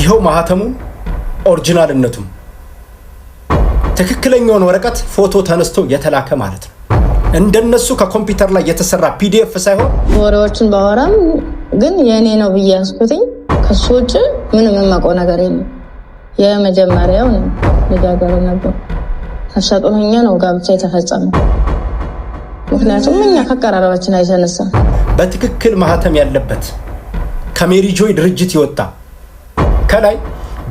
ይሄው ማህተሙ ኦሪጂናልነቱም ትክክለኛውን ወረቀት ፎቶ ተነስቶ የተላከ ማለት ነው። እንደነሱ ከኮምፒውተር ላይ የተሰራ ፒዲኤፍ ሳይሆን ወሬዎችን ባወራም ግን የኔ ነው ብያስኩትኝ ከሱ ውጭ ምንም የማውቀው ነገር የለም። የመጀመሪያው ነው ልጃገረ ነበር አሻጦኛ ነው ጋብቻ የተፈጸመው። ምክንያቱም እኛ ከቀራራባችን አይሰነሳም። በትክክል ማህተም ያለበት ከሜሪ ጆይ ድርጅት ይወጣ ከላይ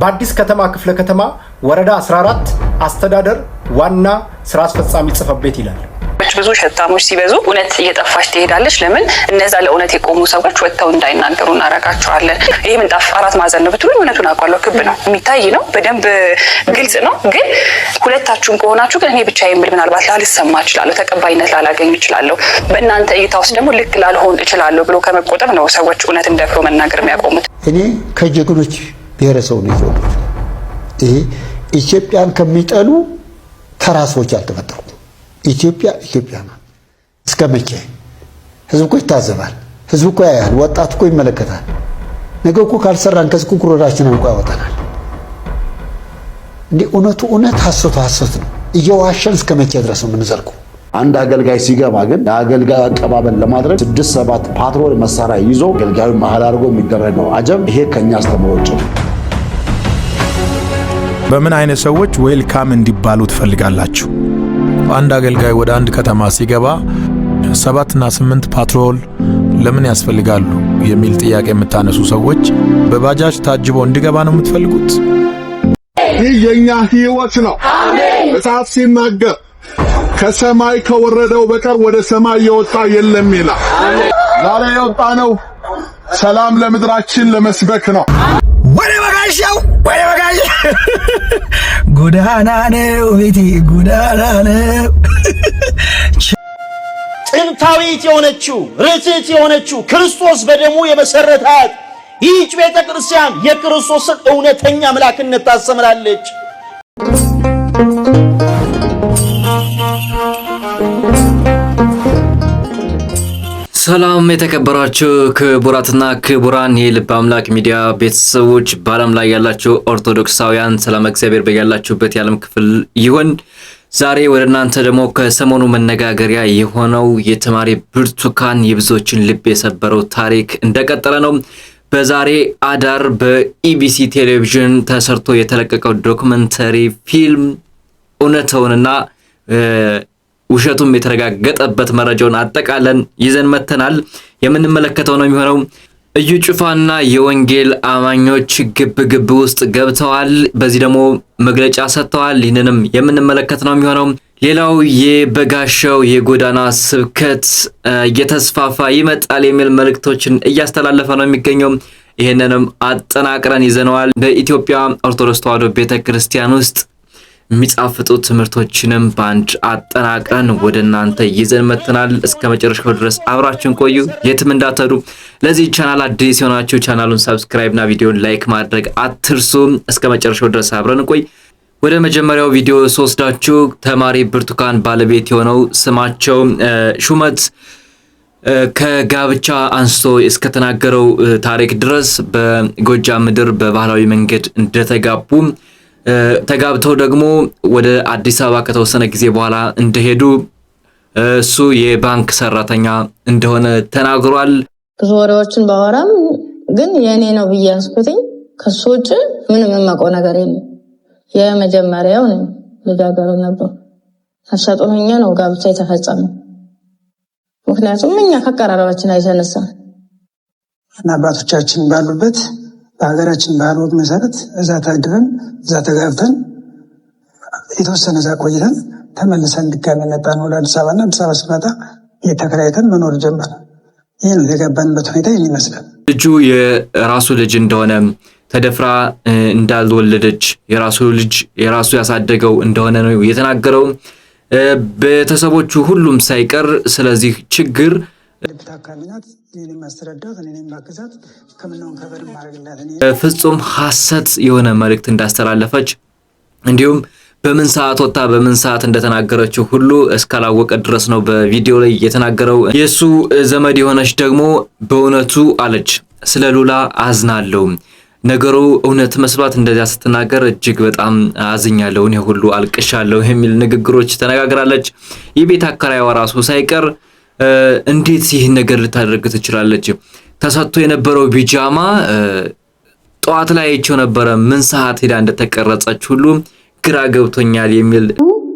በአዲስ ከተማ ክፍለ ከተማ ወረዳ 14 አስተዳደር ዋና ስራ አስፈጻሚ ጽሕፈት ቤት ይላል። ብዙ ሸታሞች ሲበዙ እውነት እየጠፋች ትሄዳለች። ለምን እነዛ ለእውነት የቆሙ ሰዎች ወጥተው እንዳይናገሩ እናረጋቸዋለን። ይሄ ምንጣፍ 4 ማዕዘን ነው ብትሉ እውነቱን አውቃለሁ። ክብ ነው፣ የሚታይ ነው፣ በደንብ ግልጽ ነው። ግን ሁለታችሁም ከሆናችሁ ግን እኔ ብቻዬን ብል ምናልባት ላልሰማ እችላለሁ፣ ተቀባይነት ላላገኝ እችላለሁ፣ በእናንተ እይታ ውስጥ ደግሞ ልክ ላልሆን እችላለሁ ብሎ ከመቆጠብ ነው ሰዎች እውነት እንደፍሮ መናገር የሚያቆሙት። እኔ ከጀግኖች ብሔረሰብ ነው የተወለድኩት። ይሄ ኢትዮጵያን ከሚጠሉ ተራሶች አልተፈጠሩም። ኢትዮጵያ ነው። እስከ መቼ ህዝብ እኮ ይታዘባል፣ ህዝብ እኮ ያያል፣ ወጣት እኮ ይመለከታል። ነገ እኮ ካልሰራን ከዚህ ኩኩሮዳችን እንኳን ያወጣናል። እንዴ እውነቱ እውነት ሐሰቱ ሐሰት ነው። እየዋሸን እስከ መቼ ድረስ ነው የምንዘልቀው? አንድ አገልጋይ ሲገባ ግን የአገልጋይ አቀባበል ለማድረግ 6-7 ፓትሮል መሳሪያ ይዞ አገልጋዩ መሃል አድርጎ የሚደረገው አጀብ ይሄ ከኛ አስተምሮች ነው። በምን አይነት ሰዎች ዌልካም እንዲባሉ ትፈልጋላችሁ? አንድ አገልጋይ ወደ አንድ ከተማ ሲገባ 7 እና 8 ፓትሮል ለምን ያስፈልጋሉ የሚል ጥያቄ የምታነሱ ሰዎች በባጃጅ ታጅቦ እንዲገባ ነው የምትፈልጉት? ይህ የኛ ህይወት ነው። መጽሐፍ ሲናገር ከሰማይ ከወረደው በቀር ወደ ሰማይ የወጣ የለም ይላል። ዛሬ የወጣ ነው ሰላም ለምድራችን ለመስበክ ነው። ወደ በጋሻው ጎዳና ነው ቤቴ ጎዳና ነው። ጥንታዊት የሆነችው ርትዕት የሆነችው ክርስቶስ በደሙ የመሰረታት ይህች ቤተ ክርስቲያን የክርስቶስን እውነተኛ አምላክነት ታስተምራለች። ሰላም የተከበራችሁ ክቡራትና ክቡራን የልብ አምላክ ሚዲያ ቤተሰቦች፣ በዓለም ላይ ያላችሁ ኦርቶዶክሳውያን ሰላም እግዚአብሔር በያላችሁበት የዓለም ክፍል ይሁን። ዛሬ ወደ እናንተ ደግሞ ከሰሞኑ መነጋገሪያ የሆነው የተማሪ ብርቱካን የብዙዎችን ልብ የሰበረው ታሪክ እንደቀጠለ ነው። በዛሬ አዳር በኢቢሲ ቴሌቪዥን ተሰርቶ የተለቀቀው ዶክመንተሪ ፊልም እውነታውንና ውሸቱም የተረጋገጠበት መረጃውን አጠቃለን ይዘን መተናል። የምንመለከተው ነው የሚሆነው። እዩ ጩፋና የወንጌል አማኞች ግብ ውስጥ ገብተዋል። በዚህ ደግሞ መግለጫ ሰጥተዋል። ይህንንም የምንመለከት ነው የሚሆነው። ሌላው የበጋሻው የጎዳና ስብከት እየተስፋፋ ይመጣል የሚል መልእክቶችን እያስተላለፈ ነው የሚገኘው። ይህንንም አጠናቅረን ይዘነዋል። በኢትዮጵያ ኦርቶዶክስ ተዋሕዶ ቤተክርስቲያን ውስጥ የሚጻፍጡ ትምህርቶችንም ባንድ አጠናቅረን ወደ እናንተ ይዘን መተናል። እስከ መጨረሻው ድረስ አብራችሁን ቆዩ፣ የትም እንዳትሄዱ። ለዚህ ቻናል አዲስ የሆናችሁ ቻናሉን ሰብስክራይብ እና ቪዲዮን ላይክ ማድረግ አትርሱ። እስከ መጨረሻው ድረስ አብረን ቆይ። ወደ መጀመሪያው ቪዲዮ ስወስዳችሁ ተማሪ ብርቱካን ባለቤት የሆነው ስማቸው ሹመት ከጋብቻ አንስቶ እስከተናገረው ታሪክ ድረስ በጎጃም ምድር በባህላዊ መንገድ እንደተጋቡ ተጋብተው ደግሞ ወደ አዲስ አበባ ከተወሰነ ጊዜ በኋላ እንደሄዱ እሱ የባንክ ሰራተኛ እንደሆነ ተናግሯል። ብዙ ወሬዎችን ባወራም ግን የኔ ነው ብያስኩትኝ ከሱ ውጭ ምንም የማውቀው ነገር የለም። የመጀመሪያው ነው ልጃገረ ነበር አሻጦኛ ነው ጋብቻ የተፈጸመው። ምክንያቱም እኛ ከቀራራባችን አይሰነሳም እና አባቶቻችን ባሉበት በሀገራችን ባህል ወግ መሰረት እዛ ታድረን እዛ ተጋብተን የተወሰነ እዛ ቆይተን ተመልሰን ድጋሚ መጣን ወደ አዲስ አበባና አዲስ አበባ ስመጣ የተከራይተን መኖር ጀመረ። ይህን የገባንበት ሁኔታ ይመስላል። ልጁ የራሱ ልጅ እንደሆነ ተደፍራ እንዳልወለደች የራሱ ልጅ የራሱ ያሳደገው እንደሆነ ነው የተናገረው። ቤተሰቦቹ ሁሉም ሳይቀር ስለዚህ ችግር ፍጹም ሐሰት የሆነ መልእክት እንዳስተላለፈች እንዲሁም በምን ሰዓት ወጣ በምን ሰዓት እንደተናገረችው ሁሉ እስካላወቀ ድረስ ነው በቪዲዮ ላይ የተናገረው። የሱ ዘመድ የሆነች ደግሞ በእውነቱ አለች ስለ ሉላ አዝናለሁ፣ ነገሩ እውነት መስሏት እንደዚያ ስትናገር እጅግ በጣም አዝኛለሁ፣ እኔ ሁሉ አልቅሻለሁ የሚል ንግግሮች ተነጋግራለች። የቤት አከራይዋ ራሱ ሳይቀር እንዴት ይህን ነገር ልታደርግ ትችላለች? ተሰጥቶ የነበረው ቢጃማ ጠዋት ላይ አይቼው ነበረ፣ ምን ሰዓት ሄዳ እንደተቀረጸች ሁሉ ግራ ገብቶኛል የሚል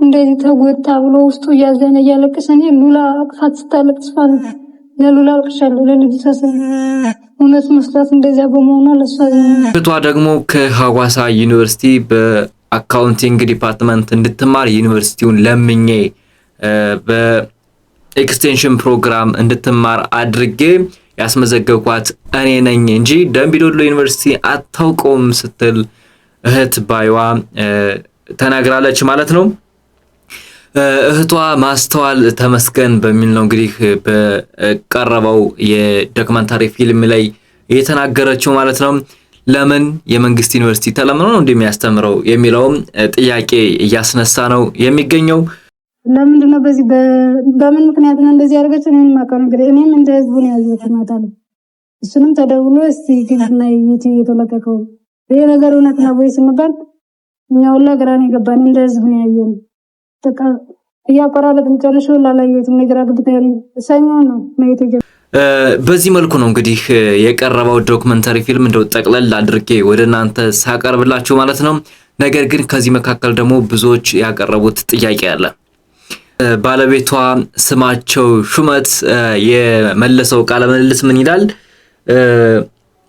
እንደዚህ ተጎታ ብሎ ውስጡ እያዘነ እያለቀሰ ነው። ሉላ አቅፋት ስታለቅስ ማለት ለሉላ አልቅሻለሁ ለልጅ ሳሰነ እውነት መስራት እንደዚያ በመሆኗ ለሷ እህቷ ደግሞ ከሐዋሳ ዩኒቨርሲቲ በአካውንቲንግ ዲፓርትመንት እንድትማር ዩኒቨርሲቲውን ለምኜ በኤክስቴንሽን ፕሮግራም እንድትማር አድርጌ ያስመዘገብኳት እኔ ነኝ እንጂ ደምቢዶሎ ዩኒቨርሲቲ አታውቀውም ስትል እህት ባይዋ ተናግራለች ማለት ነው። እህቷ ማስተዋል ተመስገን በሚል ነው እንግዲህ በቀረበው የዶክመንታሪ ፊልም ላይ የተናገረችው ማለት ነው። ለምን የመንግስት ዩኒቨርሲቲ ተለምኖ ነው እንደሚያስተምረው የሚለውም ጥያቄ እያስነሳ ነው የሚገኘው። ለምንድን ነው በዚህ በምን ምክንያት ነው እንደዚህ ያደረገች? እኔም ማውቀው ነገር እኔም እንደ ህዝቡ ነው ያዘው ተማታለ። እሱንም ተደውሎ እስቲ ግና ዩቲዩብ የተለቀቀው ይሄ ነገር እውነት ነው ወይ ስንባል እኛ ሁላ ግራን የገባን እንደ ህዝቡ ነው ያየው። ተቃ ያቆራረጥን ጨርሾ ላላየሁትም ነገር አግብታለሁ ሰኞ ነው ማየት። በዚህ መልኩ ነው እንግዲህ የቀረበው ዶክመንታሪ ፊልም እንደው ጠቅለል አድርጌ ወደ እናንተ ሳቀርብላችሁ ማለት ነው። ነገር ግን ከዚህ መካከል ደግሞ ብዙዎች ያቀረቡት ጥያቄ አለ። ባለቤቷ ስማቸው ሹመት የመለሰው ቃለ መልስ ምን ይላል?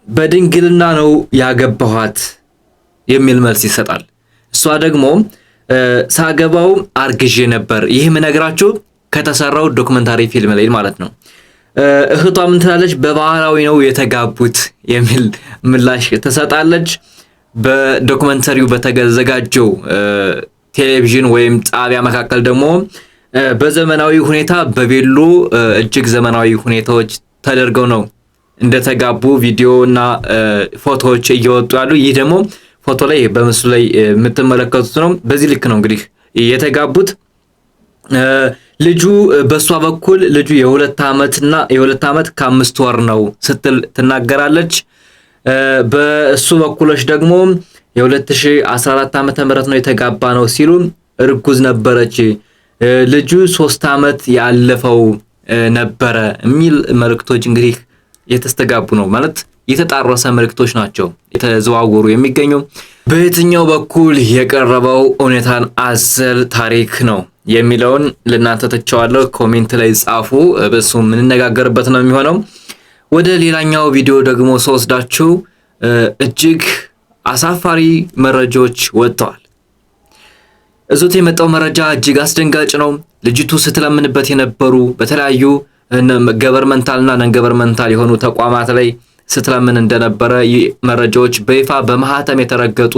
በድንግልና ነው ያገባኋት የሚል መልስ ይሰጣል። እሷ ደግሞ ሳገባው አርግዤ ነበር። ይህ ምነግራችሁ ከተሰራው ዶክመንታሪ ፊልም ላይ ማለት ነው። እህቷ ምን ትላለች? በባህላዊ ነው የተጋቡት የሚል ምላሽ ትሰጣለች። በዶክመንታሪው በተዘጋጀው ቴሌቪዥን ወይም ጣቢያ መካከል ደግሞ በዘመናዊ ሁኔታ በቤሎ እጅግ ዘመናዊ ሁኔታዎች ተደርገው ነው እንደተጋቡ ቪዲዮ እና ፎቶዎች እየወጡ ያሉ። ይህ ደግሞ ፎቶ ላይ በምስሉ ላይ የምትመለከቱት ነው። በዚህ ልክ ነው እንግዲህ የተጋቡት። ልጁ በሷ በኩል ልጁ የ2 ዓመት ከ5 ወር ነው ስትል ትናገራለች። በእሱ በኩሎች ደግሞ የ2014 ዓመተ ምህረት ነው የተጋባ ነው ሲሉ እርጉዝ ነበረች፣ ልጁ 3 ዓመት ያለፈው ነበረ የሚል መልእክቶች እንግዲህ የተስተጋቡ ነው ማለት የተጣረሰ መልእክቶች ናቸው የተዘዋወሩ የሚገኙ። በየትኛው በኩል የቀረበው እውነታን አዘል ታሪክ ነው የሚለውን ለእናንተ ተቻዋለሁ። ኮሜንት ላይ ጻፉ፣ በሱ የምንነጋገርበት ነው የሚሆነው። ወደ ሌላኛው ቪዲዮ ደግሞ ስወስዳችሁ እጅግ አሳፋሪ መረጃዎች ወጥተዋል። እዙት የመጣው መረጃ እጅግ አስደንጋጭ ነው። ልጅቱ ስትለምንበት የነበሩ በተለያዩ ገቨርመንታልና ነን ገቨርመንታል የሆኑ ተቋማት ላይ ስትለምን እንደነበረ መረጃዎች በይፋ በማህተም የተረገጡ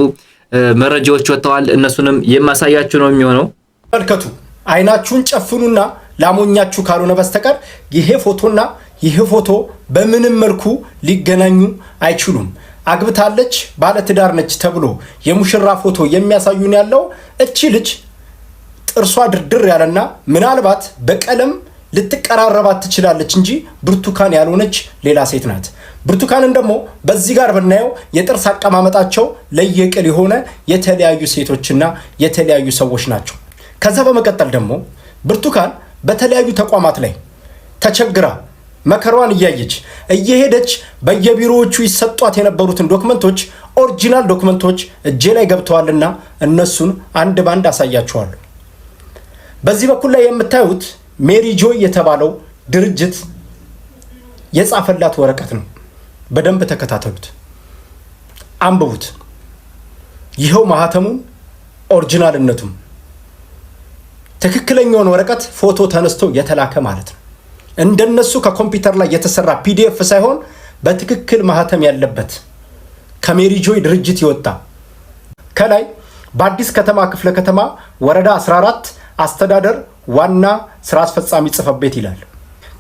መረጃዎች ወጥተዋል። እነሱንም የማሳያችሁ ነው የሚሆነው። መልከቱ አይናችሁን ጨፍኑና ላሞኛችሁ ካልሆነ በስተቀር ይሄ ፎቶና ይሄ ፎቶ በምንም መልኩ ሊገናኙ አይችሉም። አግብታለች ባለትዳር ነች ተብሎ የሙሽራ ፎቶ የሚያሳዩን ያለው እቺ ልጅ ጥርሷ ድርድር ያለና ምናልባት በቀለም ልትቀራረባት ትችላለች እንጂ ብርቱካን ያልሆነች ሌላ ሴት ናት። ብርቱካንን ደግሞ በዚህ ጋር ብናየው የጥርስ አቀማመጣቸው ለየቅል የሆነ የተለያዩ ሴቶችና የተለያዩ ሰዎች ናቸው። ከዛ በመቀጠል ደግሞ ብርቱካን በተለያዩ ተቋማት ላይ ተቸግራ መከሯን እያየች እየሄደች በየቢሮዎቹ ይሰጧት የነበሩትን ዶክመንቶች ኦሪጂናል ዶክመንቶች እጄ ላይ ገብተዋልና እነሱን አንድ ባንድ አሳያችኋለሁ። በዚህ በኩል ላይ የምታዩት ሜሪ ጆይ የተባለው ድርጅት የጻፈላት ወረቀት ነው። በደንብ ተከታተሉት፣ አንብቡት። ይኸው ማህተሙን ኦሪጂናልነቱም ትክክለኛውን ወረቀት ፎቶ ተነስቶ የተላከ ማለት ነው። እንደነሱ ከኮምፒውተር ላይ የተሰራ ፒዲኤፍ ሳይሆን በትክክል ማህተም ያለበት ከሜሪ ጆይ ድርጅት ይወጣ። ከላይ በአዲስ ከተማ ክፍለ ከተማ ወረዳ 14 አስተዳደር ዋና ስራ አስፈጻሚ ጽሕፈት ቤት ይላል።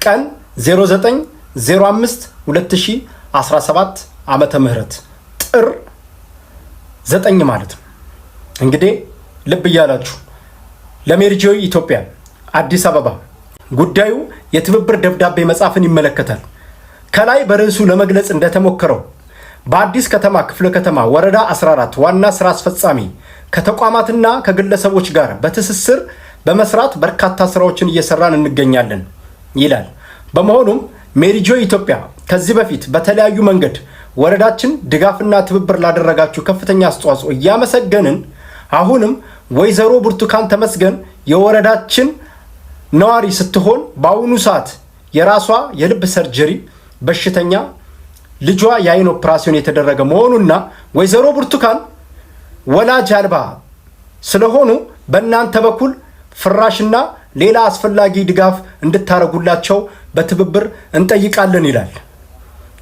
ቀን 09/05/2017 ዓመተ ምህረት ጥር 9 ማለት ነው። እንግዲህ ልብ እያላችሁ ለሜሪ ጆይ ኢትዮጵያ አዲስ አበባ ጉዳዩ የትብብር ደብዳቤ መጻፍን ይመለከታል። ከላይ በርዕሱ ለመግለጽ እንደተሞከረው በአዲስ ከተማ ክፍለ ከተማ ወረዳ 14 ዋና ስራ አስፈጻሚ ከተቋማትና ከግለሰቦች ጋር በትስስር በመስራት በርካታ ስራዎችን እየሰራን እንገኛለን ይላል። በመሆኑም ሜሪ ጆይ ኢትዮጵያ ከዚህ በፊት በተለያዩ መንገድ ወረዳችን ድጋፍና ትብብር ላደረጋችሁ ከፍተኛ አስተዋጽኦ እያመሰገንን አሁንም ወይዘሮ ብርቱካን ተመስገን የወረዳችን ነዋሪ ስትሆን በአሁኑ ሰዓት የራሷ የልብ ሰርጀሪ በሽተኛ ልጇ የአይን ኦፕራሲዮን የተደረገ መሆኑና ወይዘሮ ብርቱካን ወላጅ አልባ ስለሆኑ በእናንተ በኩል ፍራሽና ሌላ አስፈላጊ ድጋፍ እንድታረጉላቸው በትብብር እንጠይቃለን ይላል።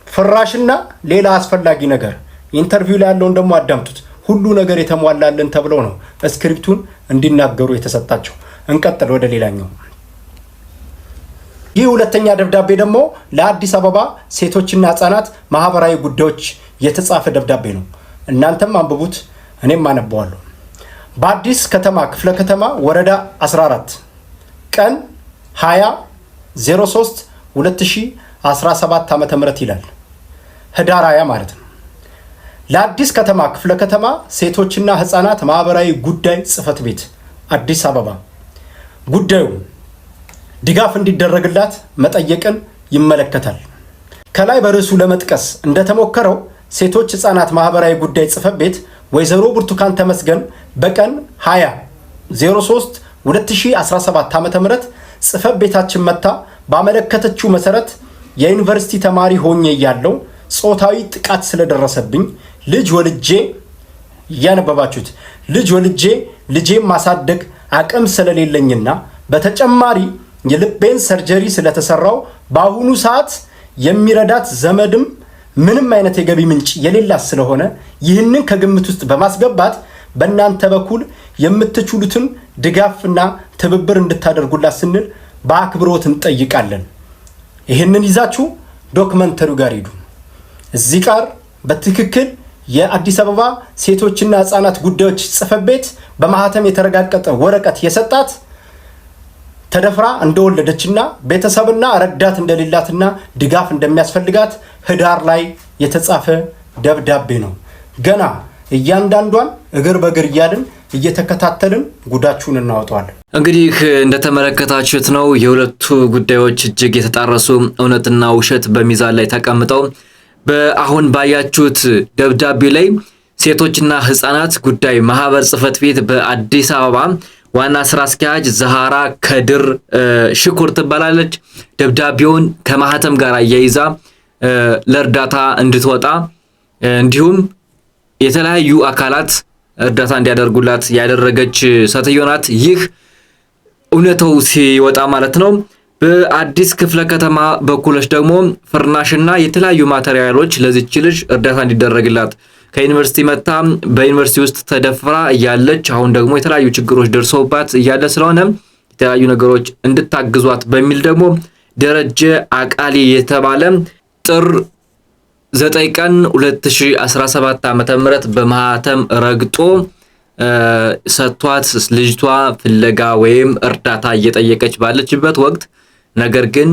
ፍራሽና ሌላ አስፈላጊ ነገር ኢንተርቪው ላይ ያለውን ደግሞ አዳምጡት። ሁሉ ነገር የተሟላልን ተብለው ነው ስክሪፕቱን እንዲናገሩ የተሰጣቸው። እንቀጥል ወደ ሌላኛው። ይህ ሁለተኛ ደብዳቤ ደግሞ ለአዲስ አበባ ሴቶችና ህጻናት ማህበራዊ ጉዳዮች የተጻፈ ደብዳቤ ነው። እናንተም አንብቡት፣ እኔም አነበዋለሁ። በአዲስ ከተማ ክፍለ ከተማ ወረዳ 14 ቀን 20/03/2017 ዓ.ም ይላል። ህዳር 20 ማለት ነው። ለአዲስ ከተማ ክፍለ ከተማ ሴቶችና ህጻናት ማህበራዊ ጉዳይ ጽህፈት ቤት አዲስ አበባ ጉዳዩ ድጋፍ እንዲደረግላት መጠየቅን ይመለከታል። ከላይ በርዕሱ ለመጥቀስ እንደተሞከረው ሴቶች ህጻናት ማህበራዊ ጉዳይ ጽህፈት ቤት ወይዘሮ ብርቱካን ተመስገን በቀን 20/03/2017 ዓ.ም ጽህፈት ቤታችን መታ ባመለከተችው መሰረት የዩኒቨርሲቲ ተማሪ ሆኜ ያለው ጾታዊ ጥቃት ስለደረሰብኝ ልጅ ወልጄ ያነበባችሁት ልጅ ወልጄ ልጄን ማሳደግ አቅም ስለሌለኝና በተጨማሪ የልቤን ሰርጀሪ ስለተሰራው በአሁኑ ሰዓት የሚረዳት ዘመድም ምንም አይነት የገቢ ምንጭ የሌላት ስለሆነ ይህንን ከግምት ውስጥ በማስገባት በእናንተ በኩል የምትችሉትን ድጋፍና ትብብር እንድታደርጉላት ስንል በአክብሮት እንጠይቃለን። ይህንን ይዛችሁ ዶክመንተሪው ጋር ሂዱ። እዚህ ጋር በትክክል የአዲስ አበባ ሴቶችና ህጻናት ጉዳዮች ጽህፈት ቤት በማህተም የተረጋገጠ ወረቀት የሰጣት ተደፍራ እንደወለደችና ቤተሰብና ረዳት እንደሌላትና ድጋፍ እንደሚያስፈልጋት ህዳር ላይ የተጻፈ ደብዳቤ ነው። ገና እያንዳንዷን እግር በእግር እያልን እየተከታተልን ጉዳችሁን እናወጣዋለን። እንግዲህ እንደተመለከታችሁት ነው የሁለቱ ጉዳዮች እጅግ የተጣረሱ እውነትና ውሸት በሚዛን ላይ ተቀምጠው በአሁን ባያችሁት ደብዳቤ ላይ ሴቶችና ህፃናት ጉዳይ ማህበር ጽህፈት ቤት በአዲስ አበባ ዋና ስራ አስኪያጅ ዛሃራ ከድር ሽኩር ትባላለች። ደብዳቤውን ከማህተም ጋር አያይዛ ለእርዳታ እንድትወጣ እንዲሁም የተለያዩ አካላት እርዳታ እንዲያደርጉላት ያደረገች ሴትዮ ናት። ይህ እውነታው ሲወጣ ማለት ነው። በአዲስ ክፍለ ከተማ በኩሎች ደግሞ ፍርናሽና የተለያዩ ማቴሪያሎች ለዚች ልጅ እርዳታ እንዲደረግላት ከዩኒቨርሲቲ መጣ በዩኒቨርሲቲ ውስጥ ተደፍራ እያለች አሁን ደግሞ የተለያዩ ችግሮች ደርሰውባት እያለ ስለሆነ የተለያዩ ነገሮች እንድታግዟት በሚል ደግሞ ደረጀ አቃሊ የተባለ ጥር 9 ቀን 2017 ዓ.ም በማህተም ረግጦ ሰጥቷት ልጅቷ ፍለጋ ወይም እርዳታ እየጠየቀች ባለችበት ወቅት ነገር ግን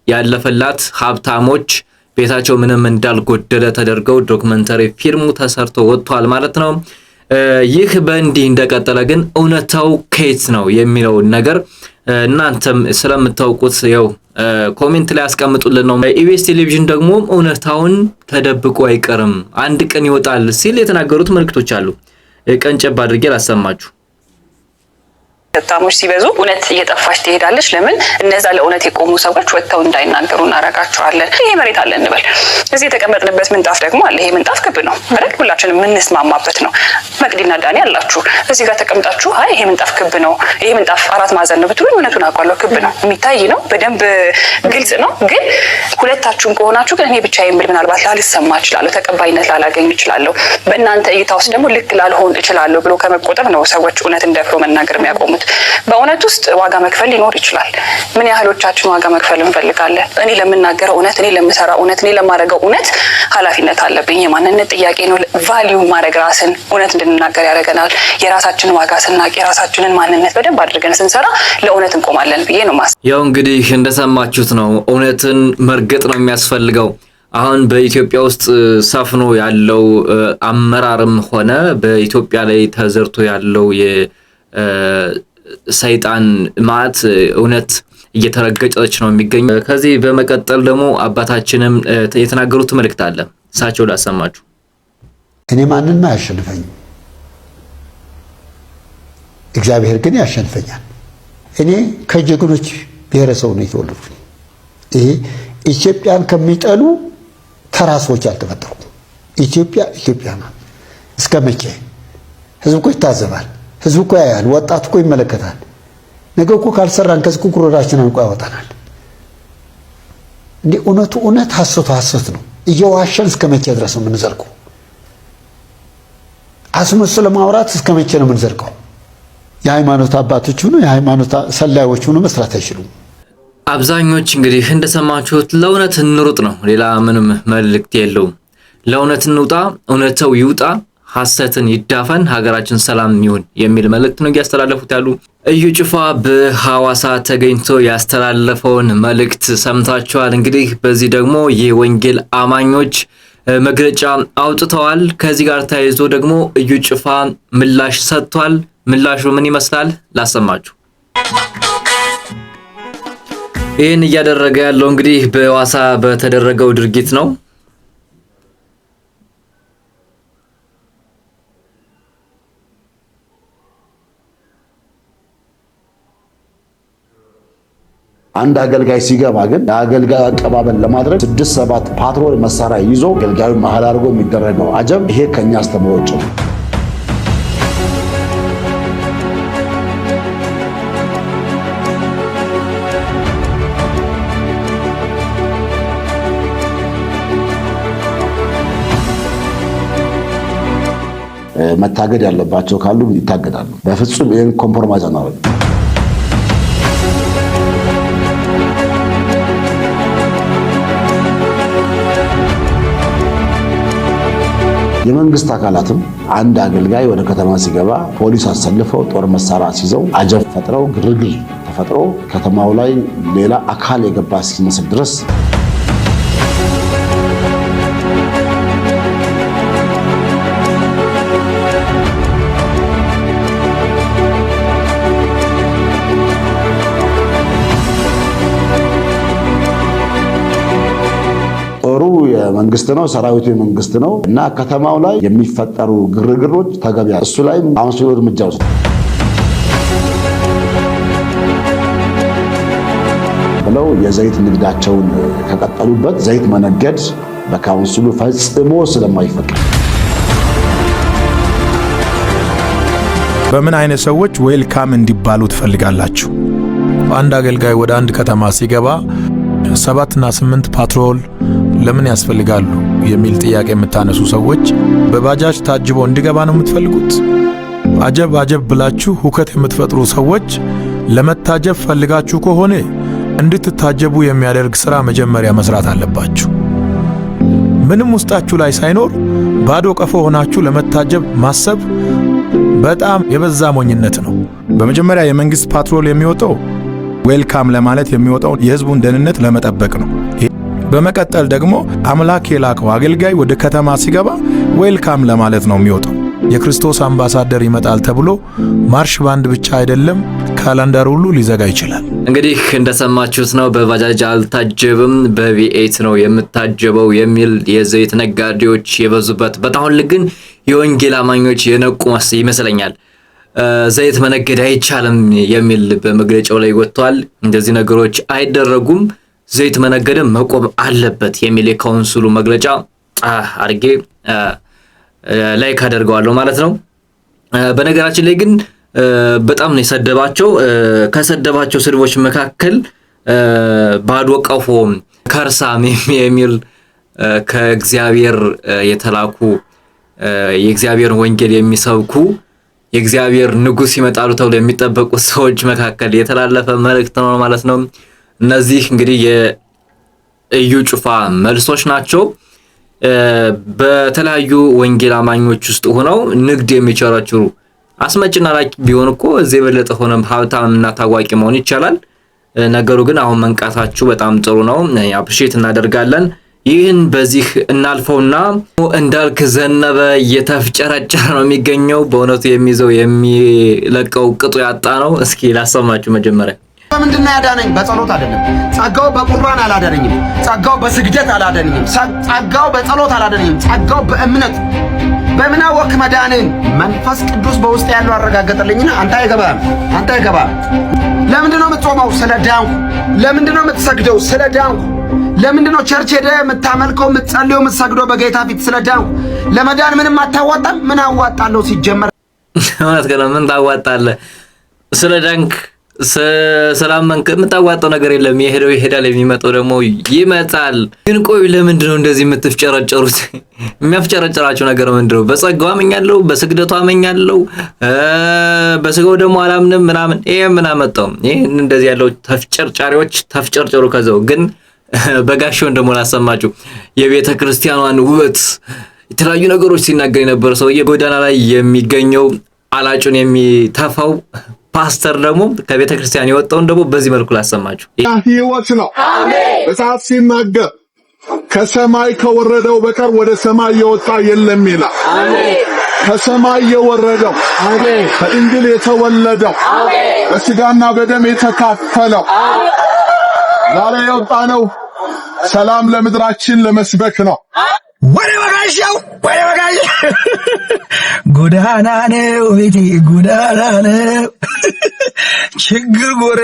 ያለፈላት ሀብታሞች ቤታቸው ምንም እንዳልጎደለ ተደርገው ዶክመንተሪ ፊልሙ ተሰርቶ ወጥቷል ማለት ነው። ይህ በእንዲህ እንደቀጠለ ግን እውነታው ከየት ነው የሚለው ነገር እናንተም ስለምታውቁት ያው ኮሜንት ላይ አስቀምጡልን ነው። ኢቢኤስ ቴሌቪዥን ደግሞ እውነታውን ተደብቆ አይቀርም አንድ ቀን ይወጣል ሲል የተናገሩት መልእክቶች አሉ። ቀንጨብ አድርጌ ላሰማችሁ። ሀብታሞች ሲበዙ እውነት እየጠፋች ትሄዳለች። ለምን እነዛ ለእውነት የቆሙ ሰዎች ወጥተው እንዳይናገሩ እናረጋቸዋለን። ይሄ መሬት አለ እንበል፣ እዚህ የተቀመጥንበት ምንጣፍ ደግሞ አለ። ይሄ ምንጣፍ ክብ ነው አይደል? ሁላችንም የምንስማማበት ነው። መቅዲና ዳኒ አላችሁ እዚህ ጋር ተቀምጣችሁ አይ ይሄ ምንጣፍ ክብ ነው፣ ይሄ ምንጣፍ 4 ማዕዘን ነው ብትሉኝ እውነቱን አውቃለሁ። ክብ ነው፣ የሚታይ ነው፣ በደንብ ግልጽ ነው። ግን ሁለታችሁም ከሆናችሁ ግን እኔ ብቻ የምል ምናልባት ላልሰማ እችላለሁ፣ ተቀባይነት ላላገኝ እችላለሁ፣ በእናንተ እይታ ውስጥ ደግሞ ልክ ላልሆን እችላለሁ ብሎ ከመቆጠብ ነው ሰዎች እውነትን ደፍሮ መናገር የሚያቆሙት። በእውነት ውስጥ ዋጋ መክፈል ሊኖር ይችላል። ምን ያህሎቻችን ዋጋ መክፈል እንፈልጋለን? እኔ ለምናገረው እውነት፣ እኔ ለምሰራው እውነት፣ እኔ ለማድረገው እውነት ኃላፊነት አለብኝ። የማንነት ጥያቄ ነው። ቫልዩ ማድረግ ራስን እውነት እንድንናገር ያደርገናል። የራሳችንን ዋጋ ስናቅ፣ የራሳችንን ማንነት በደንብ አድርገን ስንሰራ ለእውነት እንቆማለን ብዬ ነው ማስ ያው እንግዲህ እንደሰማችሁት ነው። እውነትን መርገጥ ነው የሚያስፈልገው። አሁን በኢትዮጵያ ውስጥ ሰፍኖ ያለው አመራርም ሆነ በኢትዮጵያ ላይ ተዘርቶ ያለው የሰይጣን ማዕት እውነት እየተረገጠች ነው የሚገኘው። ከዚህ በመቀጠል ደግሞ አባታችንም የተናገሩት መልእክት አለ። እሳቸው ላሰማችሁ። እኔ ማንንም አያሸንፈኝም፣ እግዚአብሔር ግን ያሸንፈኛል። እኔ ከጀግኖች ብሔረሰብ ነው የተወለድኩት። ይሄ ኢትዮጵያን ከሚጠሉ ተራ ሰዎች አልተፈጠሩም። ኢትዮጵያ ኢትዮጵያ ናት። እስከ መቼ? ህዝብ እኮ ይታዘባል፣ ህዝብ እኮ ያያል፣ ወጣቱ እኮ ይመለከታል። ነገ እኮ ካልሰራን ከዚህ ኩኩሮዳችን አንቆ ያወጣናል። እንዴ እውነቱ እውነት፣ ሐሰቱ ሐሰት ነው። እየዋሸን እስከ መቼ ድረስ ነው የምንዘልቀው? አስመስሎ ለማውራት እስከ መቼ ነው የምንዘልቀው? የሃይማኖት አባቶች ሆኑ የሃይማኖት ሰላዮች ሆኑ መስራት አይችሉም። አብዛኞች እንግዲህ እንደሰማችሁት ለእውነት እንሩጥ ነው። ሌላ ምንም መልእክት የለውም። ለእውነት እንውጣ፣ እውነተው ይውጣ፣ ሐሰትን ይዳፈን፣ ሀገራችን ሰላም ይሁን የሚል መልእክት ነው ያስተላለፉት ያሉ እዩ ጩፋ በሐዋሳ ተገኝቶ ያስተላለፈውን መልእክት ሰምታችኋል። እንግዲህ በዚህ ደግሞ የወንጌል አማኞች መግለጫ አውጥተዋል። ከዚህ ጋር ተያይዞ ደግሞ እዩ ጩፋ ምላሽ ሰጥቷል። ምላሹ ምን ይመስላል ላሰማችሁ። ይህን እያደረገ ያለው እንግዲህ በሐዋሳ በተደረገው ድርጊት ነው። አንድ አገልጋይ ሲገባ ግን የአገልጋይ አቀባበል ለማድረግ 6-7 ፓትሮል መሳሪያ ይዞ አገልጋዩ መሃል አድርጎ የሚደረገው አጀብ ይሄ ከኛ አስተምሮ ውጭ ነው። መታገድ ያለባቸው ካሉ ይታገዳሉ። በፍጹም ይሄን ኮምፕሮማይዝ አናደርግም። የመንግስት አካላትም አንድ አገልጋይ ወደ ከተማ ሲገባ ፖሊስ አሰልፈው ጦር መሳሪያ ሲይዘው አጀብ ፈጥረው ግርግር ተፈጥሮ ከተማው ላይ ሌላ አካል የገባ ሲመስል ድረስ የመንግስት ነው፣ ሰራዊቱ የመንግስት ነው እና ከተማው ላይ የሚፈጠሩ ግርግሮች ተገቢ እሱ ላይ ካውንስሉ እርምጃ ወስዷል ብለው የዘይት ንግዳቸውን ከቀጠሉበት ዘይት መነገድ በካውንስሉ ፈጽሞ ስለማይፈቀድ በምን አይነት ሰዎች ዌልካም እንዲባሉ ትፈልጋላችሁ? አንድ አገልጋይ ወደ አንድ ከተማ ሲገባ 7 እና 8 ፓትሮል ለምን ያስፈልጋሉ የሚል ጥያቄ የምታነሱ ሰዎች በባጃጅ ታጅቦ እንዲገባ ነው የምትፈልጉት? አጀብ አጀብ ብላችሁ ሁከት የምትፈጥሩ ሰዎች ለመታጀብ ፈልጋችሁ ከሆነ እንድትታጀቡ የሚያደርግ ሥራ መጀመሪያ መስራት አለባችሁ። ምንም ውስጣችሁ ላይ ሳይኖር ባዶ ቀፎ ሆናችሁ ለመታጀብ ማሰብ በጣም የበዛ ሞኝነት ነው። በመጀመሪያ የመንግስት ፓትሮል የሚወጣው ዌልካም ለማለት የሚወጣው የህዝቡን ደህንነት ለመጠበቅ ነው። በመቀጠል ደግሞ አምላክ የላከው አገልጋይ ወደ ከተማ ሲገባ ዌልካም ለማለት ነው የሚወጣው። የክርስቶስ አምባሳደር ይመጣል ተብሎ ማርሽ ባንድ ብቻ አይደለም ካላንደር ሁሉ ሊዘጋ ይችላል። እንግዲህ እንደሰማችሁት ነው። በባጃጅ አልታጀብም በቪኤት ነው የምታጀበው የሚል የዘይት ነጋዴዎች የበዙበት በጣም ግን የወንጌል አማኞች የነቁ ይመስለኛል። ዘይት መነገድ አይቻልም የሚል በመግለጫው ላይ ወጥቷል። እንደዚህ ነገሮች አይደረጉም፣ ዘይት መነገድም መቆም አለበት የሚል የካውንስሉ መግለጫ አድርጌ ላይክ አደርገዋለሁ ማለት ነው። በነገራችን ላይ ግን በጣም ነው የሰደባቸው። ከሰደባቸው ስድቦች መካከል ባዶ ቀፎ፣ ከርሳም የሚል ከእግዚአብሔር የተላኩ የእግዚአብሔር ወንጌል የሚሰብኩ የእግዚአብሔር ንጉስ ይመጣሉ ተብሎ የሚጠበቁ ሰዎች መካከል የተላለፈ መልእክት ነው ማለት ነው። እነዚህ እንግዲህ የእዩ ጩፋ መልሶች ናቸው። በተለያዩ ወንጌል አማኞች ውስጥ ሆነው ንግድ የሚቸረችሩ አስመጭና ላኪ ቢሆን እኮ እዚህ የበለጠ ሆነም ሀብታምና ታዋቂ መሆን ይቻላል። ነገሩ ግን አሁን መንቃታችሁ በጣም ጥሩ ነው። አፕሪሼት እናደርጋለን። ይህን በዚህ እናልፈውና እንዳልክ ዘነበ የተፍጨረጨረ ነው የሚገኘው። በእውነቱ የሚይዘው የሚለቀው ቅጡ ያጣ ነው። እስኪ ላሰማችሁ መጀመሪያ በምንድነው ያዳነኝ? በጸሎት አይደለም። ጸጋው በቁርባን አላዳነኝም። ጸጋው በስግደት አላዳነኝም። ጸጋው በጸሎት አላዳነኝም። ጸጋው በእምነት በምን አወክ መዳንን? መንፈስ ቅዱስ በውስጥ ያለው አረጋገጠልኝና አንተ አይገባም። ለምንድነው የምትጾመው? ስለዳንኩ። ለምንድነው የምትሰግደው? ስለዳንኩ። ለምንድነው ቸርች ሄደህ የምታመልከው የምትጸልየው የምትሰግደው በጌታ ፊት? ስለዳንኩ። ለመዳን ምንም አታዋጣም። ምን አዋጣለሁ ሲጀመር? ማለት ገና ምን ታዋጣለህ? ስለዳንክ ሰላምንክ የምታዋጣው ነገር የለም። የሄደው ይሄዳል፣ የሚመጣው ደግሞ ይመጣል። ግን ቆይ ለምንድነው እንደዚህ የምትፍጨረጨሩት? የሚያፍጨረጨራችሁ ነገር ምንድነው? በጸጋው አመኛለሁ፣ በስግደቱ አመኛለሁ፣ በስጋው ደግሞ አላምንም ምናምን። ይሄ ምን አመጣው? ይሄ እንደዚህ ያለው ተፍጨርጫሪዎች ተፍጨርጨሩ። ከዛው ግን በጋሻውን ደግሞ ላሰማችሁ የቤተ ክርስቲያኗን ውበት የተለያዩ ነገሮች ሲናገር የነበረ ሰውዬ ጎዳና ላይ የሚገኘው አላጩን የሚተፋው ፓስተር ደግሞ ከቤተ ክርስቲያን የወጣውን ደግሞ በዚህ መልኩ ላሰማችሁ። ሕይወት ነው። እሳት ሲናገር ከሰማይ ከወረደው በቀር ወደ ሰማይ የወጣ የለም ይላል። ከሰማይ የወረደው ከድንግል የተወለደው በስጋና በደም የተካፈለው ዛሬ የወጣ ነው። ሰላም ለምድራችን ለመስበክ ነው። ወደ በጋሻው ጎዳና ነው ቤቴ ጎዳና ነው ችግር ጎረ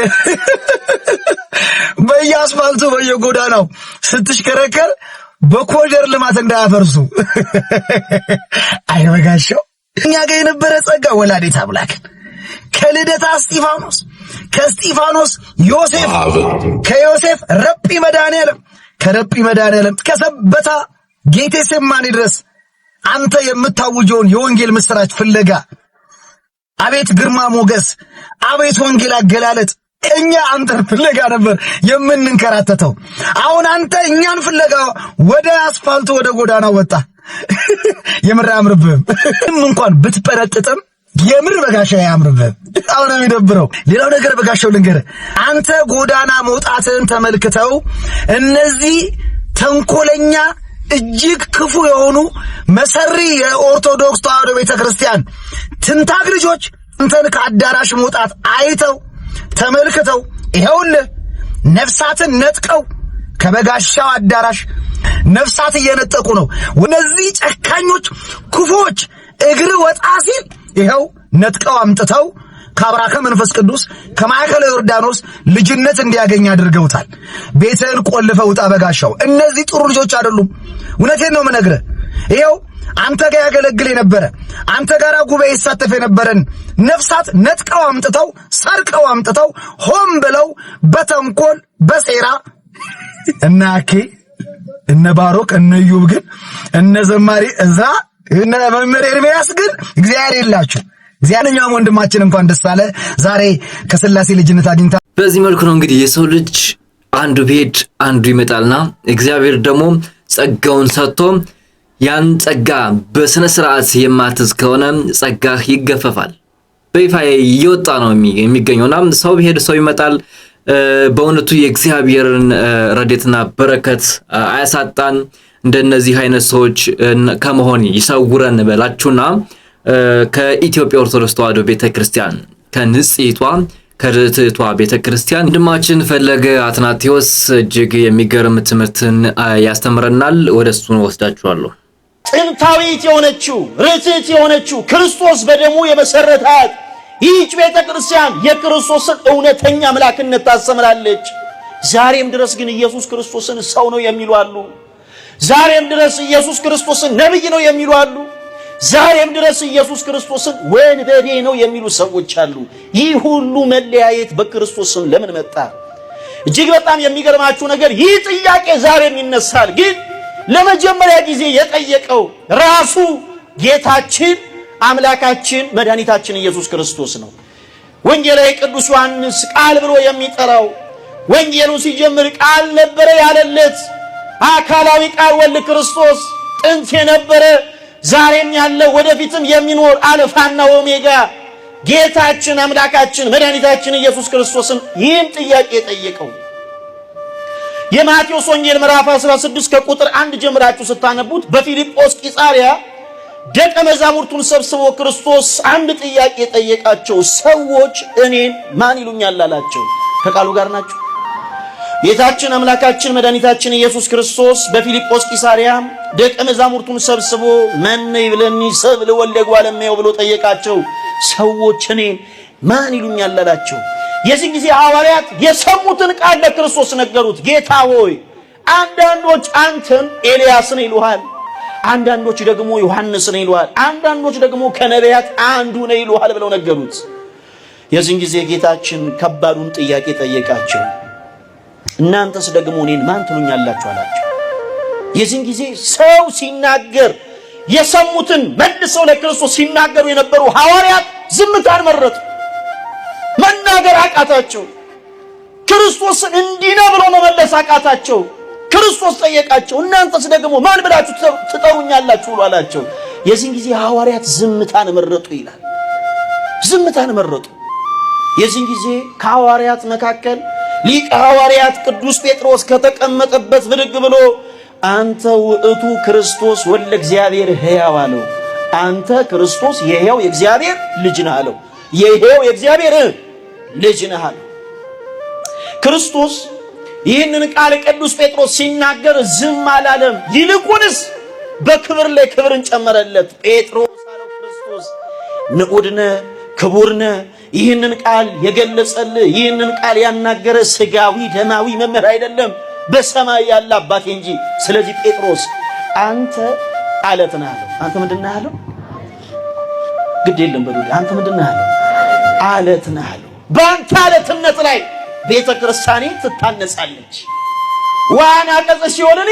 በየአስፋልቱ በየጎዳናው ስትሽከረከር በኮሪደር ልማት እንዳያፈርሱ። አይ በጋሻው እኛ ጋር የነበረ ጸጋ ወላዲተ አምላክ ከልደታ እስጢፋኖስ ከእስጢፋኖስ ዮሴፍ ከዮሴፍ ረጲ መድኃኔዓለም ከረጲ መድኃኔዓለም ከሰበታ ጌቴሴማኒ ድረስ አንተ የምታውጀውን የወንጌል ምስራች ፍለጋ አቤት ግርማ ሞገስ፣ አቤት ወንጌል አገላለጥ። እኛ አንተን ፍለጋ ነበር የምንንከራተተው። አሁን አንተ እኛን ፍለጋ ወደ አስፋልቱ ወደ ጎዳና ወጣ። የምር አያምርብህም። እንኳን ብትጠረጥጥም የምር በጋሻው አያምርብህም። አሁን ነው የሚደብረው። ሌላው ነገር በጋሻው ልንገርህ፣ አንተ ጎዳና መውጣትን ተመልክተው እነዚህ ተንኮለኛ እጅግ ክፉ የሆኑ መሰሪ የኦርቶዶክስ ተዋሕዶ ቤተክርስቲያን ትንታግ ልጆች አንተን ከአዳራሽ መውጣት አይተው ተመልክተው ይሄውልህ ነፍሳትን ነጥቀው ከበጋሻው አዳራሽ ነፍሳት እየነጠቁ ነው። እነዚህ ጨካኞች ክፉዎች እግር ወጣ ሲል ይሄው ነጥቀው አምጥተው ከአብራከ መንፈስ ቅዱስ ከማዕከለ ዮርዳኖስ ልጅነት እንዲያገኝ አድርገውታል። ቤትህን ቆልፈው ውጣ በጋሻው። እነዚህ ጥሩ ልጆች አይደሉም። እውነቴን ነው የምነግርህ። ይሄው አንተ ጋር ያገለግል የነበረ አንተ ጋር ጉባኤ ይሳተፍ የነበረን ነፍሳት ነጥቀው አምጥተው ሰርቀው አምጥተው ሆም ብለው በተንኮል በሴራ እና እነ ባሮክ እነ ኢዮብ ግን እነ ዘማሪ እዝራ እነ መምህር ኤርምያስ ግን እግዚአብሔር የላችሁ። እግዚአብሔርኛው ወንድማችን እንኳን ደስ አለ ዛሬ ከሥላሴ ልጅነት አግኝታ። በዚህ መልኩ ነው እንግዲህ የሰው ልጅ አንዱ ቢሄድ አንዱ ይመጣልና እግዚአብሔር ደግሞ ጸጋውን ሰጥቶ ያን ጸጋ በስነ ስርዓት የማትዝ ከሆነ ጸጋህ ይገፈፋል። በይፋ እየወጣ ነው የሚገኘውና ሰው ቢሄድ ሰው ይመጣል። በእውነቱ የእግዚአብሔርን ረድኤትና በረከት አያሳጣን። እንደነዚህ አይነት ሰዎች ከመሆን ይሰውረን በላችሁና ከኢትዮጵያ ኦርቶዶክስ ተዋሕዶ ቤተክርስቲያን ከንጽሕቷ ከርትዕቷ ቤተክርስቲያን ወንድማችን ፈለገ አትናቴዎስ እጅግ የሚገርም ትምህርትን ያስተምረናል። ወደሱ ወስዳችኋለሁ። ጥንታዊት የሆነችው ርትዕት የሆነችው ክርስቶስ በደሙ የመሰረታት ይህች ቤተክርስቲያን የክርስቶስን እውነተኛ አምላክነት ታስተምራለች። ዛሬም ድረስ ግን ኢየሱስ ክርስቶስን ሰው ነው የሚሉ አሉ። ዛሬም ድረስ ኢየሱስ ክርስቶስን ነብይ ነው የሚሉ አሉ። ዛሬም ድረስ ኢየሱስ ክርስቶስን ወንበዴ ነው የሚሉ ሰዎች አሉ። ይህ ሁሉ መለያየት በክርስቶስም ለምን መጣ? እጅግ በጣም የሚገርማችሁ ነገር ይህ ጥያቄ ዛሬም ይነሳል። ግን ለመጀመሪያ ጊዜ የጠየቀው ራሱ ጌታችን አምላካችን መድኃኒታችን ኢየሱስ ክርስቶስ ነው። ወንጌላዊ ቅዱስ ዮሐንስ ቃል ብሎ የሚጠራው ወንጌሉን ሲጀምር ቃል ነበረ ያለለት አካላዊ ቃል ወልድ ክርስቶስ ጥንት የነበረ ዛሬም ያለ ወደፊትም የሚኖር አልፋና ኦሜጋ ጌታችን አምላካችን መድኃኒታችን ኢየሱስ ክርስቶስን ይህን ጥያቄ ጠየቀው። የማቴዎስ ወንጌል ምዕራፍ 16 ከቁጥር 1 ጀምራችሁ ስታነቡት በፊልጶስ ቂሳሪያ ደቀ መዛሙርቱን ሰብስቦ ክርስቶስ አንድ ጥያቄ ጠየቃቸው። ሰዎች እኔን ማን ይሉኛል አላቸው። ከቃሉ ጋር ናቸው። ጌታችን አምላካችን መድኃኒታችን ኢየሱስ ክርስቶስ በፊልጶስ ቂሳሪያ ደቀ መዛሙርቱን ሰብስቦ መነ ይብለኒ ሰብእ ለወልደ እጓለ እመሕያው ብሎ ጠየቃቸው። ሰዎች እኔን ማን ይሉኛል አላቸው። የዚህ ጊዜ ሐዋርያት የሰሙትን ቃል ለክርስቶስ ነገሩት። ጌታ ሆይ አንዳንዶች አንተን ኤልያስ ነህ ይሉሃል፣ አንዳንዶች ደግሞ ዮሐንስ ነህ ይሉሃል፣ አንዳንዶች ደግሞ ከነቢያት አንዱ ነህ ይሉሃል ብለው ነገሩት። የዚህ ጊዜ ጌታችን ከባዱን ጥያቄ ጠየቃቸው። እናንተስ ደግሞ እኔን ማን ትሉኛላችሁ አላቸው። የዚህ ጊዜ ሰው ሲናገር የሰሙትን መልሰው ለክርስቶስ ሲናገሩ የነበሩ ሐዋርያት ዝምታን መረጡ። መናገር አቃታቸው። ክርስቶስን እንዲህ ነው ብሎ መመለስ አቃታቸው። ክርስቶስ ጠየቃቸው፣ እናንተስ ደግሞ ማን ብላችሁ ትጠሩኛላችሁ ብሎ አላቸው። የዚህ ጊዜ ሐዋርያት ዝምታን መረጡ ይላል። ዝምታን መረጡ። የዚህ ጊዜ ከሐዋርያት መካከል ሊቀ ሐዋርያት ቅዱስ ጴጥሮስ ከተቀመጠበት ብድግ ብሎ አንተ ውእቱ ክርስቶስ ወልደ እግዚአብሔር ሕያው አለው። አንተ ክርስቶስ የሕያው የእግዚአብሔር ልጅ ነህ አለው። የሕያው የእግዚአብሔር ልጅ ነህ አለው። ክርስቶስ ይህንን ቃል ቅዱስ ጴጥሮስ ሲናገር ዝም አላለም። ይልቁንስ በክብር ላይ ክብርን ጨመረለት። ጴጥሮስ አለው ክርስቶስ ንዑድነ ክቡርነ ይህንን ቃል የገለጸልህ ይህንን ቃል ያናገረ ስጋዊ ደማዊ መምህር አይደለም በሰማይ ያለ አባቴ እንጂ። ስለዚህ ጴጥሮስ አንተ አለት ነህ አለው። አንተ ምንድን ነህ አለው? ግድ የለም በሉ አንተ ምንድን ነህ አለው? አለት ነህ አለው። በአንተ አለትነት ላይ ቤተ ክርስቲያኔ ትታነጻለች። ዋና ቀጽ ሲሆንን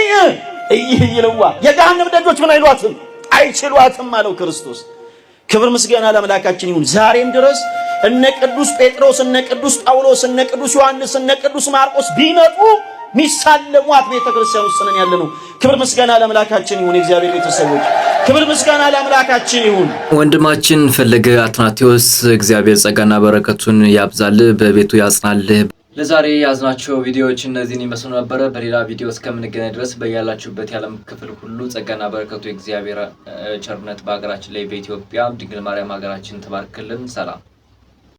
ይልዋ የገሃነም ደጆች ምን አይሏትም አይችሏትም አለው ክርስቶስ። ክብር ምስጋና ለአምላካችን ይሁን። ዛሬም ድረስ እነ ቅዱስ ጴጥሮስ እነ ቅዱስ ጳውሎስ እነ ቅዱስ ዮሐንስ እነ ቅዱስ ማርቆስ ቢመጡ ሚሳለሟት ቤተክርስቲያን ውስጥ ነን ያለነው። ክብር ምስጋና ለአምላካችን ይሁን። የእግዚአብሔር ቤተሰቦች ክብር ምስጋና ለአምላካችን ይሁን። ወንድማችን ፈለገ አትናቴዎስ እግዚአብሔር ጸጋና በረከቱን ያብዛልህ፣ በቤቱ ያጽናልህ። ለዛሬ ያዝናቸው ቪዲዮዎች እነዚህን ይመስሉ ነበረ። በሌላ ቪዲዮ እስከምንገናኝ ድረስ በያላችሁበት የዓለም ክፍል ሁሉ ጸጋና በረከቱ የእግዚአብሔር ቸርነት በሀገራችን ላይ በኢትዮጵያ ድንግል ማርያም ሀገራችን ትባርክልን። ሰላም